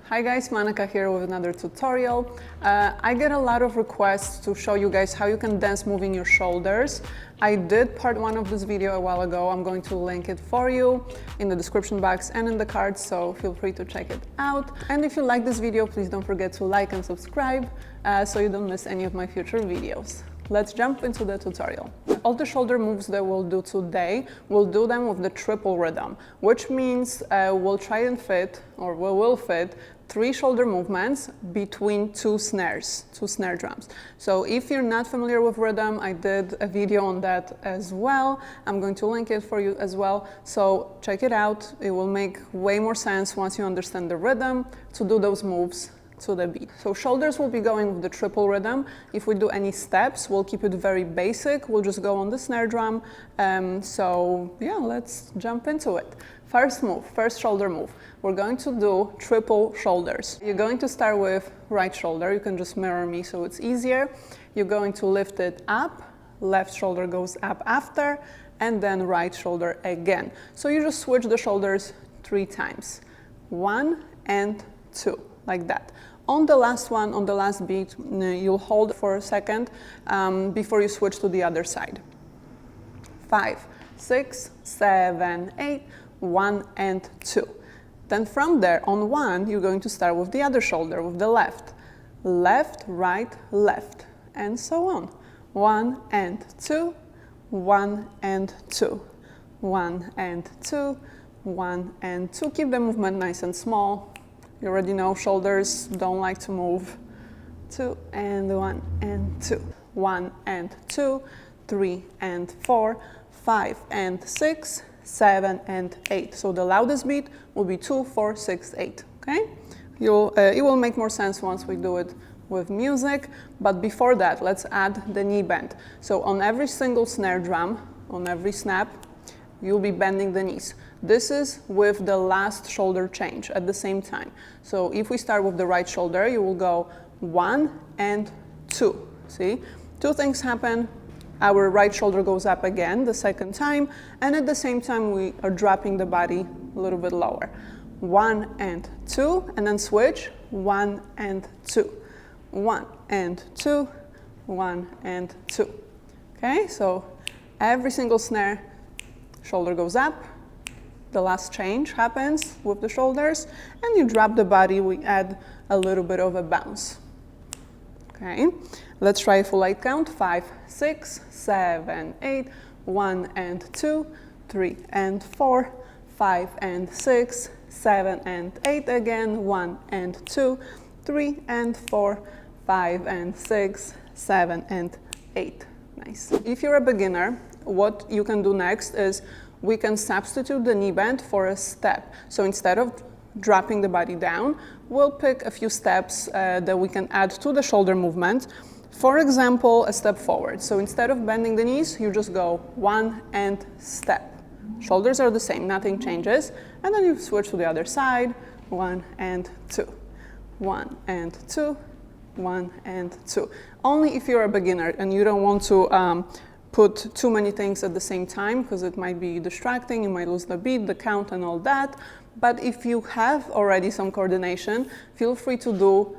Hi guys, Monica here with another tutorial. I get a lot of requests to show you guys how you can dance moving your shoulders. I did part 1 of this video a while ago. I'm going to link it for you in the description box and in the cards, so feel free to check it out. And if you like this video, please don't forget to like and subscribe so you don't miss any of my future videos. Let's jump into the tutorial. All the shoulder moves that we'll do today, we'll do them with the triple rhythm, which means we'll try and fit, or we will fit, 3 shoulder movements between 2 snares, 2 snare drums. So if you're not familiar with rhythm, I did a video on that as well. I'm going to link it for you as well. So check it out. It will make way more sense once you understand the rhythm to do those moves to the beat. So shoulders will be going with the triple rhythm. If we do any steps, we'll keep it very basic. We'll just go on the snare drum. So yeah, let's jump into it. First move, first shoulder move. We're going to do triple shoulders. You're going to start with right shoulder. You can just mirror me so it's easier. You're going to lift it up, left shoulder goes up after, and then right shoulder again. So you just switch the shoulders 3 times. 1 and 2, like that. On the last one, on the last beat, you'll hold for a second before you switch to the other side. 5, 6, 7, 8, 1 and 2. Then from there, on 1, you're going to start with the other shoulder, with the left. Left, right, left, and so on. 1 and 2, 1 and 2, 1 and 2, 1 and 2. Keep the movement nice and small. You already know shoulders don't like to move. 2 and 1 and 2. 1 and 2, 3 and 4, 5 and 6, 7 and 8. So the loudest beat will be 2, 4, 6, 8. Okay? It will make more sense once we do it with music. But before that, let's add the knee bend. So on every single snare drum, on every snap, you'll be bending the knees. This is with the last shoulder change at the same time. So if we start with the right shoulder, you will go 1 and 2. See? 2 things happen. Our right shoulder goes up again the second time, and at the same time we are dropping the body a little bit lower. 1 and 2, and then switch. 1 and 2. 1 and 2, 1 and 2. Okay, so every single snare, shoulder goes up, the last change happens with the shoulders, and you drop the body, we add a little bit of a bounce. Okay, let's try a full 8 count. 5, 6, 7, 8, 1 and 2, 3 and 4, 5 and 6, 7 and 8 again, 1 and 2, 3 and 4, 5 and 6, 7 and 8. Nice. If you're a beginner, what you can do next is we can substitute the knee bend for a step. So instead of dropping the body down, we'll pick a few steps that we can add to the shoulder movement. For example, a step forward. So instead of bending the knees, you just go 1 and step. Shoulders are the same, nothing changes. And then you switch to the other side, 1 and 2. 1 and 2, 1 and 2. Only if you're a beginner and you don't want to put too many things at the same time, because it might be distracting, you might lose the beat, the count and all that. But if you have already some coordination, feel free to do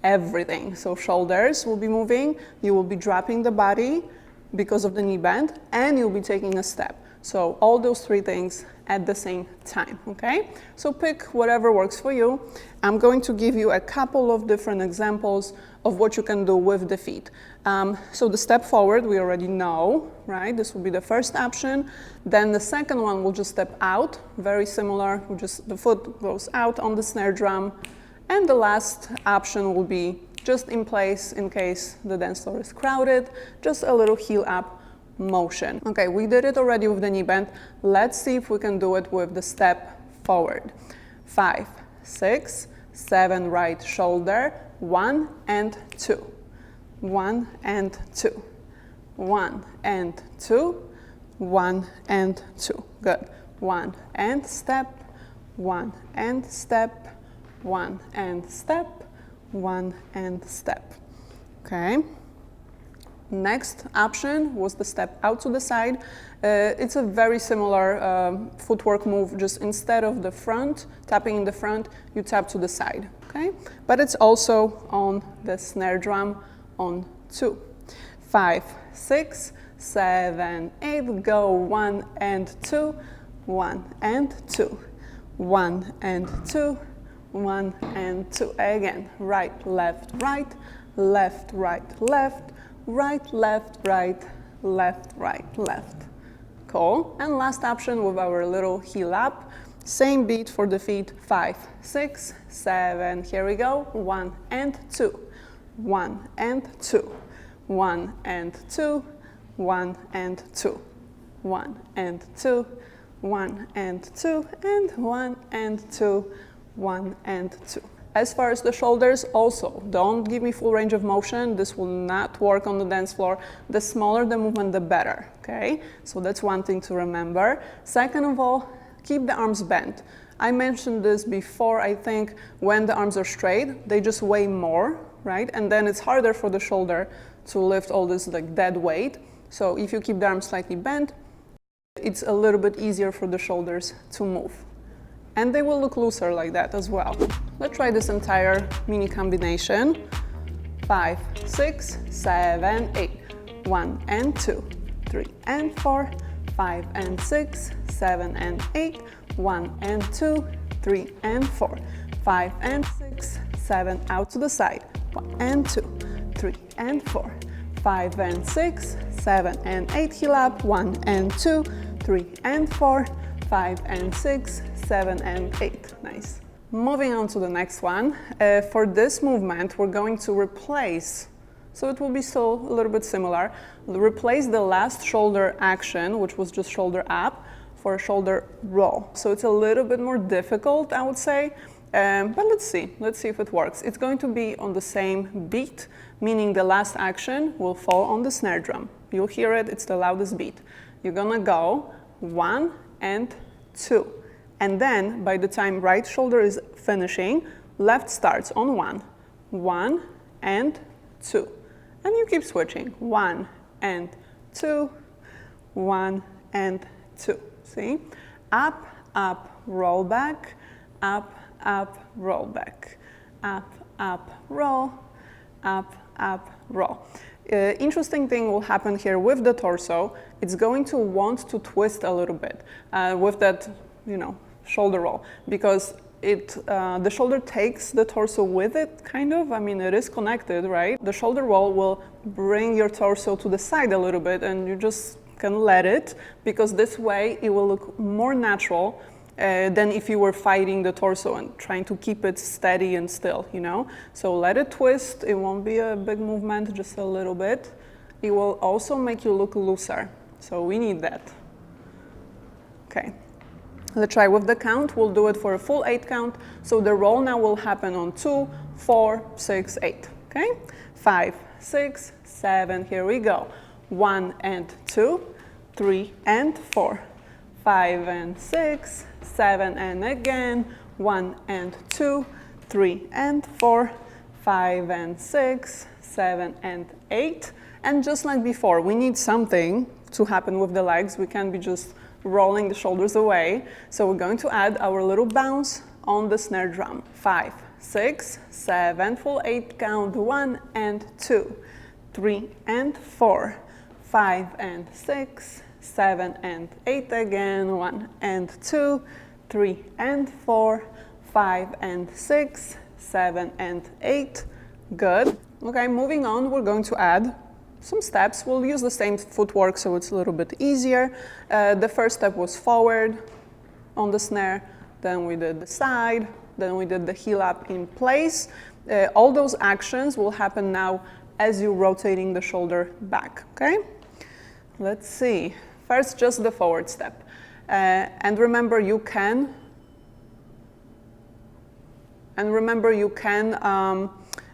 everything. So shoulders will be moving, you will be dropping the body because of the knee bend, and you'll be taking a step. So all those 3 things at the same time, okay? So pick whatever works for you. I'm going to give you a couple of different examples of what you can do with the feet. So the step forward, we already know, right? This will be the first option. Then the second one, we'll just step out, very similar. The foot goes out on the snare drum. And the last option will be just in place in case the dance floor is crowded, just a little heel up motion. Okay, we did it already with the knee bend. Let's see if we can do it with the step forward. 5, 6, 7, right shoulder, 1 and 2. 1 and 2. 1 and 2. 1 and 2. Good. 1 and step, 1 and step, 1 and step, 1 and step. Okay. Next option was the step out to the side. It's a very similar footwork move, just instead of the front, tapping in the front, you tap to the side, okay? But it's also on the snare drum on 2. 5, 6, 7, 8, go 1 and 2, 1 and 2, 1 and 2, 1 and 2. Again, right, left, right, left, right, left, right, left, right, left, right, left. Cool. And last option with our little heel up. Same beat for the feet. 5, 6, 7. Here we go. 1 and 2, 1 and 2, 1 and 2, 1 and 2, 1 and 2, 1 and 2, and 1 and 2, 1 and 2. As far as the shoulders, also, don't give me full range of motion. This will not work on the dance floor. The smaller the movement, the better, okay? So that's one thing to remember. Second of all, keep the arms bent. I mentioned this before, I think, when the arms are straight, they just weigh more, right? And then it's harder for the shoulder to lift all this like dead weight. So if you keep the arms slightly bent, it's a little bit easier for the shoulders to move. And they will look looser like that as well. Let's try this entire mini combination. 5, 6, 7, 8. 1 and 2, 3 and 4, 5 and 6, 7 and 8. 1 and 2, 3 and 4, 5 and 6, 7 out to the side. 1 and 2, 3 and 4, 5 and 6, 7 and 8. Heel up. 1 and 2, 3 and 4, 5 and 6, 7 and 8. Nice. Moving on to the next one. For this movement, we're going to replace, so it will be still a little bit similar, replace the last shoulder action, which was just shoulder up, for a shoulder roll. So it's a little bit more difficult, I would say, but let's see if it works. It's going to be on the same beat, meaning the last action will fall on the snare drum. You'll hear it, it's the loudest beat. You're gonna go 1 and 2. And then by the time right shoulder is finishing, left starts on 1. 1 and 2. And you keep switching. 1 and 2, 1 and 2. See? Up, up, roll back, up, up, roll back, up, up, roll, up, up, roll. Interesting thing will happen here with the torso. It's going to want to twist a little bit with that, shoulder roll, because the shoulder takes the torso with it, kind of. I mean, it is connected, right? The shoulder roll will bring your torso to the side a little bit, and you just can let it, because this way it will look more natural than if you were fighting the torso and trying to keep it steady and still, So let it twist. It won't be a big movement, just a little bit. It will also make you look looser. So we need that. Okay. Let's try with the count. We'll do it for a full 8 count. So the roll now will happen on 2, 4, 6, 8. Okay? 5, 6, 7. Here we go. 1 and 2, 3 and 4, 5 and 6, 7 and again. 1 and 2, 3 and 4, 5 and 6, 7 and 8. And just like before, we need something to happen with the legs. We can't be just rolling the shoulders away. So we're going to add our little bounce on the snare drum. 5, 6, 7, full 8 count. 1 and 2, 3 and 4, 5 and 6, 7 and 8 again. 1 and 2, 3 and 4, 5 and 6, 7 and 8. Good. Okay, moving on, we're going to add some steps. We'll use the same footwork, so it's a little bit easier. The first step was forward on the snare, then we did the side, then we did the heel up in place. All those actions will happen now as you're rotating the shoulder back, okay? Let's see. First, just the forward step. And remember, you can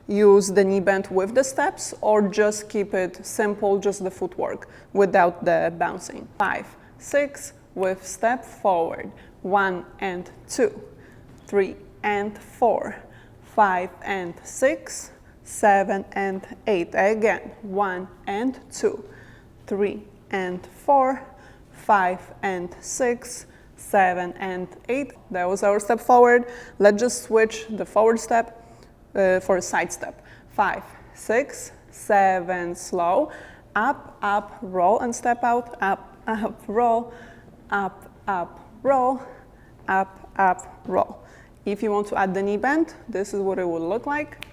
use the knee bend with the steps, or just keep it simple, just the footwork without the bouncing. 5, 6 with step forward. 1 and 2, 3 and 4, 5 and 6, 7 and 8. Again, 1 and 2, 3 and 4, 5 and 6, 7 and 8. That was our step forward. Let's just switch the forward step for a side step. 5, 6, 7, slow, up, up, roll and step out, up, up, roll, up, up, roll, up, up, roll. If you want to add the knee bend, this is what it would look like.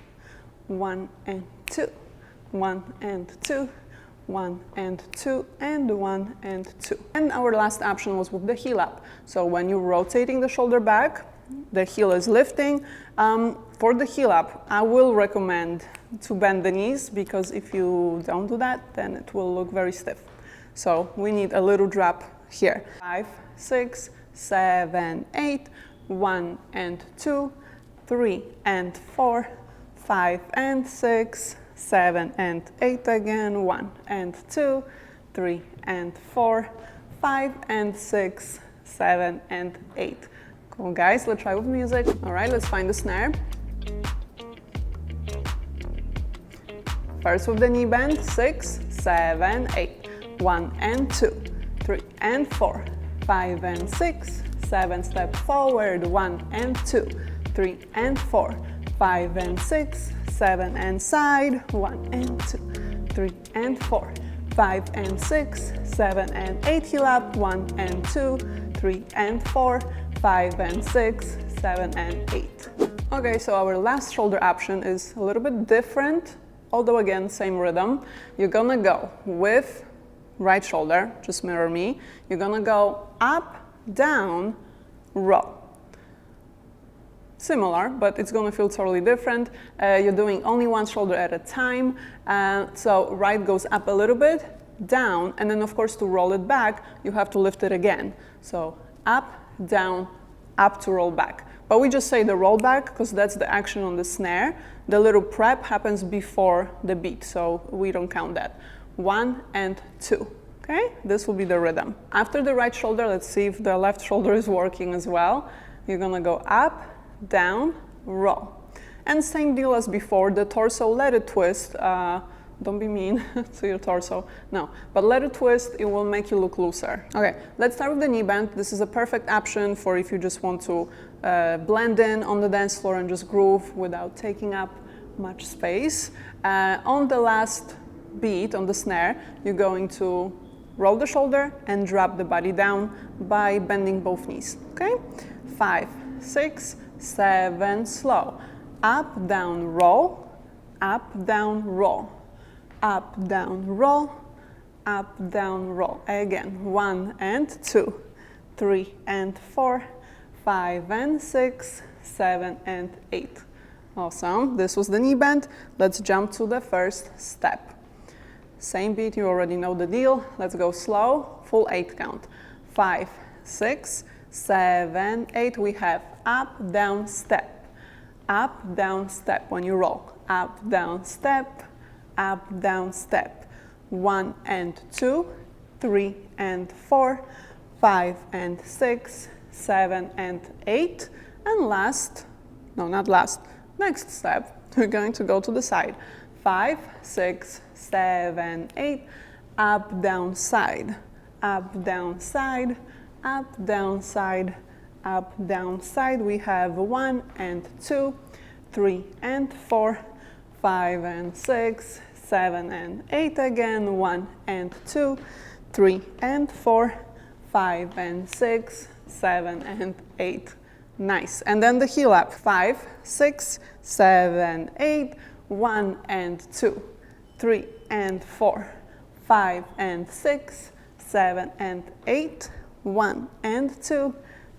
1 and 2, 1 and 2, 1 and 2, and 1 and 2. And our last option was with the heel up. So when you're rotating the shoulder back, the heel is lifting. For the heel up, I will recommend to bend the knees, because if you don't do that, then it will look very stiff. So we need a little drop here. 5, 6, 7, 8, 1 and 2, 3 and 4, 5 and 6, 7 and 8 again, 1 and 2, 3 and 4, 5 and 6, 7 and 8. Cool, guys, let's try with music. All right, let's find the snare. First with the knee bend, 6, 7, 8, 1 and 2, 3 and 4, 5 and 6, 7, step forward, 1 and 2, 3 and 4, 5 and 6, 7 and side, 1 and 2, 3 and 4, 5 and 6, 7 and 8, heel up, 1 and 2, 3 and 4, 5 and 6, 7 and 8. Okay, so our last shoulder option is a little bit different, although again, same rhythm. You're gonna go with right shoulder, just mirror me. You're gonna go up, down, roll. Similar, but it's gonna feel totally different. You're doing only one shoulder at a time. So right goes up a little bit, down, and then of course to roll it back, you have to lift it again. So up, down, up to roll back. But we just say the roll back because that's the action on the snare. The little prep happens before the beat, so we don't count that. 1 and 2. Okay, this will be the rhythm. After the right shoulder, let's see if the left shoulder is working as well. You're gonna go up, down, roll. And same deal as before, the torso, let it twist. Don't be mean to your torso, no. But let it twist, it will make you look looser. Okay, let's start with the knee bend. This is a perfect option for if you just want to blend in on the dance floor and just groove without taking up much space. On the last beat, on the snare, you're going to roll the shoulder and drop the body down by bending both knees, okay? 5, 6, 7, slow. Up, down, roll, up, down, roll, up, down, roll, up, down, roll. Again, 1 and 2, 3 and 4, 5 and 6, 7 and 8. Awesome, this was the knee bend. Let's jump to the first step. Same beat, you already know the deal. Let's go slow, full 8 count. 5, 6, 7, 8. We have up, down, step. Up, down, step when you roll. Up, down, step. Up, down, step. 1 and 2, 3 and 4, 5 and 6, 7 and 8. And last, no, not last, next step, we're going to go to the side. 5, 6, 7, 8, up, down, side, up, down, side, up, down, side, up, down, side. We have 1 and 2, 3 and 4, 5 and 6, 7 and 8 again, 1 and 2, 3 and 4, 5 and 6, 7 and 8. Nice. And then the heel up. 5, 6, 7, 8, 1 and 2, 3 and 4, 5 and 6, 7 and 8, 1 and 2,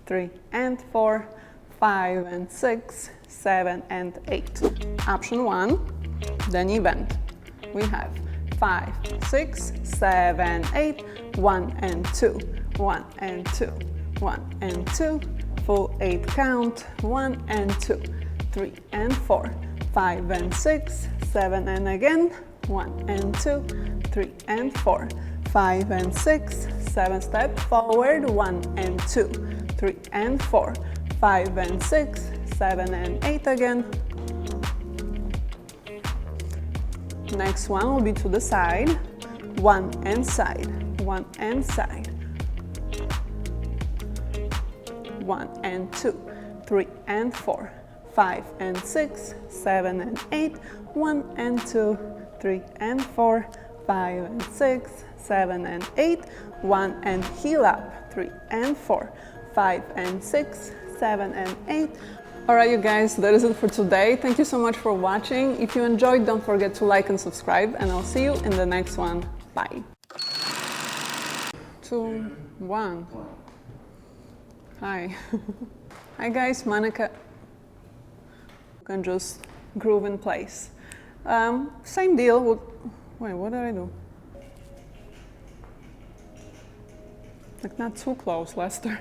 3 and 4, 5 and 6, 7 and 8. Option 1, the knee bend. We have 5, 6, 7, 8, 1 and 2, 1 and 2, 1 and 2, full 8 count, 1 and 2, 3 and 4, 5 and 6, 7 and again, 1 and 2, 3 and 4, 5 and 6, 7 step forward, 1 and 2, 3 and 4, 5 and 6, 7 and 8 again. Next one will be to the side, 1 and side, 1 and side, 1 and 2, 3 and 4, 5 and 6, 7 and 8, 1 and 2, 3 and 4, 5 and 6, 7 and 8, 1 and heel up, 3 and 4, 5 and 6, 7 and 8. Alright you guys, that is it for today. Thank you so much for watching. If you enjoyed, don't forget to like and subscribe, and I'll see you in the next one. Bye. 2, 1. Hi. Hi guys, Monica. You can just groove in place. Same deal. Wait, what did I do? Like not too close, Lester.